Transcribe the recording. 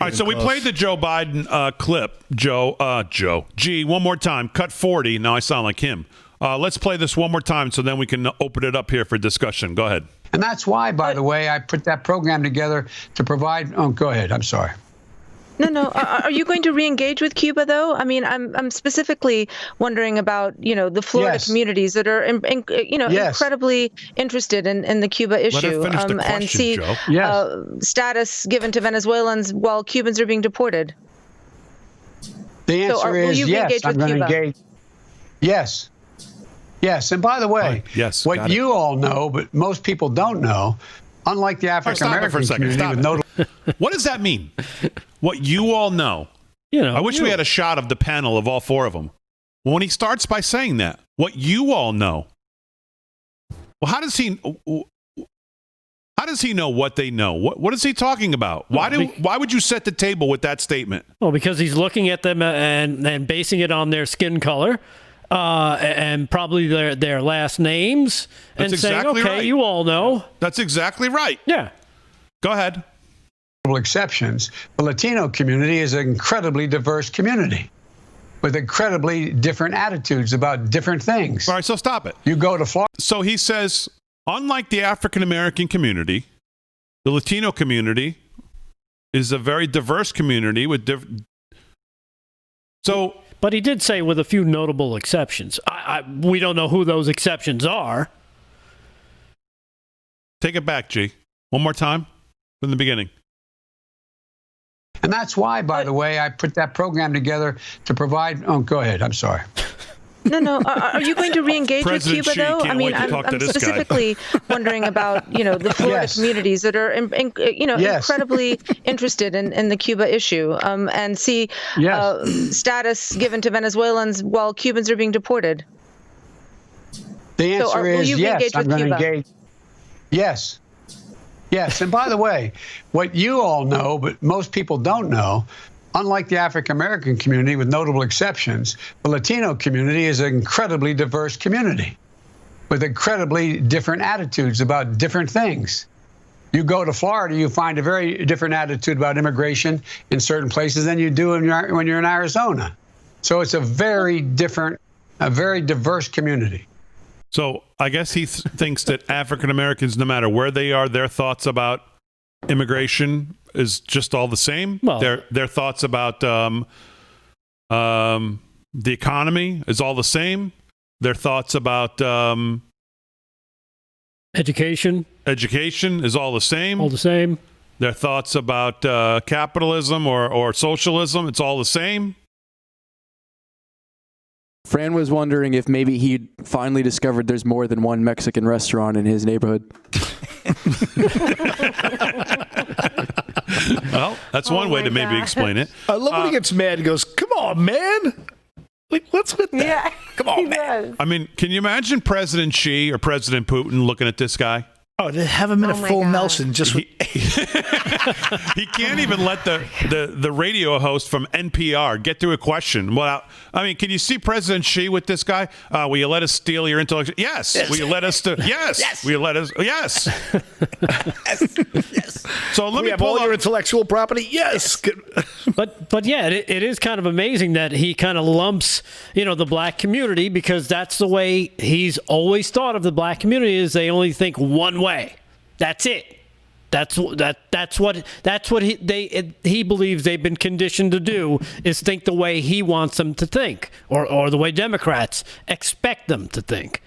All right, so we played the Joe Biden clip. G, one more time. Cut 40. Now I sound like him. Let's play this one more time so then we can open it up here for discussion. Go ahead. And that's why, by the way, I put that program together to provide. Oh, go ahead. I'm sorry. No. Are you going to re-engage with Cuba, though? I mean, I'm specifically wondering about, the Florida communities that are, incredibly interested in the Cuba issue and see status given to Venezuelans while Cubans are being deported. The answer is yes. I'm going to engage. Yes. Yes. And by the way, what you all know, but most people don't know, unlike the African American community with notable. What does that mean? What you all know. I wish we had a shot of the panel of all four of them. When he starts by saying that, what you all know. Well, how does he know what they know? What is he talking about? Why would you set the table with that statement? Well, because he's looking at them and basing it on their skin color. And probably their last names. That's and saying, exactly okay, right. You all know. That's exactly right. Yeah. Go ahead. Exceptions. The Latino community is an incredibly diverse community with incredibly different attitudes about different things. All right, so stop it. You go to Florida. So he says, unlike the African American community, the Latino community is a very diverse community with different. But he did say with a few notable exceptions. We don't know who those exceptions are. Take it back, G. One more time from the beginning. And that's why, by the way, I put that program together to provide. Oh, go ahead. I'm sorry. No. Are you going to re-engage with Cuba, though? I mean, I'm specifically wondering about, the Florida communities that are, incredibly interested in the Cuba issue and see status given to Venezuelans while Cubans are being deported. The answer is yes. I'm going to engage. Yes. Yes. And by the way, what you all know, but most people don't know, unlike the African American community, with notable exceptions, the Latino community is an incredibly diverse community with incredibly different attitudes about different things. You go to Florida, you find a very different attitude about immigration in certain places than you do when you're in Arizona. So it's a very different, a very diverse community. So I guess he thinks that African Americans, no matter where they are, their thoughts about immigration is just all the same. Well, their thoughts about the economy is all the same. Their thoughts about education is all the same. All the same. Their thoughts about capitalism or socialism, it's all the same. Fran was wondering if maybe he finally discovered there's more than one Mexican restaurant in his neighborhood. Well, that's one way to maybe explain it. I love when he gets mad and goes, "Come on, man! Like, what's with that? Yeah, come on, man!" does. I mean, can you imagine President Xi or President Putin looking at this guy? Oh, to have him in a full Nelson just with... He can't even let the radio host from NPR get through a question. Well, I mean, can you see President Xi with this guy? Will you let us steal your intellectual? Yes. Will you let us? Yes. Yes. Will you let us? Yes. Yes. So let me have pull all up your intellectual property. Yes. But yeah, it is kind of amazing that he kind of lumps, the black community, because that's the way he's always thought of the black community, is they only think one way. That's it. That's what he believes they've been conditioned to do, is think the way he wants them to think, or the way Democrats expect them to think.